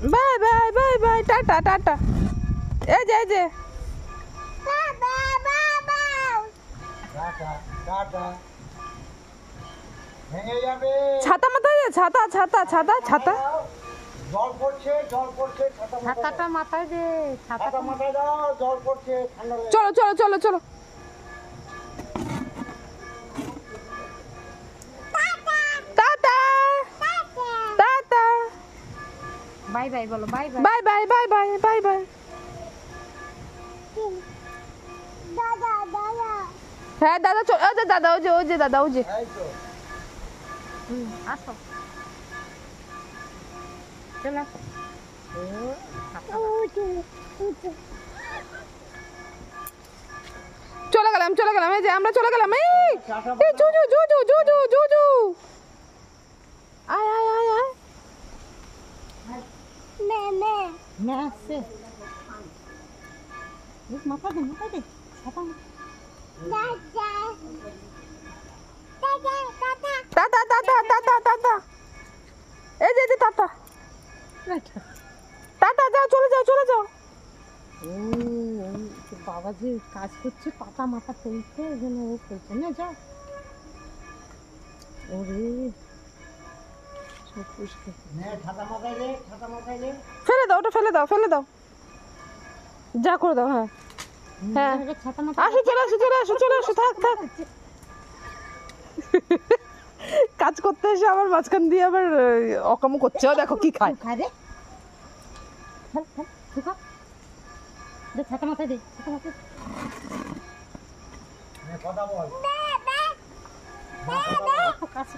Bye bye bye bye, tata tata. এই যে ছাতা মাথায় দে, ছাতা ছাতা ছাতা ছাতা। জল পড়ছে ছাতাটা মাথায় দে, ছাতাটা মাথায় দাও, জল পড়ছে ঠান্ডা লাগে। চলো চলো চলো চলো। Tata tata. বাই বাই বলো, bye bye. Bye bye bye bye bye bye. হ্যাঁ দাদা চল, ওই যে দাদা, ওই যে দাদা, ওই যে। এই তো আসো, চলে আসো। চলে গেলাম, এই যে আমরা চলে গেলাম। এই জুজু জুজু জুজু জুজু, আয় আয় আয় আয়। না আসছে, মাথা দে, মাথা দে, ছাতা। Tata tata tata tata. এই যে টাটা টাটা, যাও চলে যাও চলে যাও। বাবা যে কাজ করছে, পাতা মাথা ফেলছে, যেন ও ফেলছে না, যা। ওরে সব পুষ্টি। ছাতা মাথায় দে, ফেলে দাও, ওটা ফেলে দাও যা করে দাও। হ্যাঁ হ্যাঁ, ছাতা মাথা আসো চলে আসো, থাক। কাজ করতে এসে আবার মাঝখান দিয়ে আবার অকামো করছে। ও দেখো কি খায়। খায় রে, ছাতা মাথায় দে, ছাতা মাথায় কথা বল। কাছে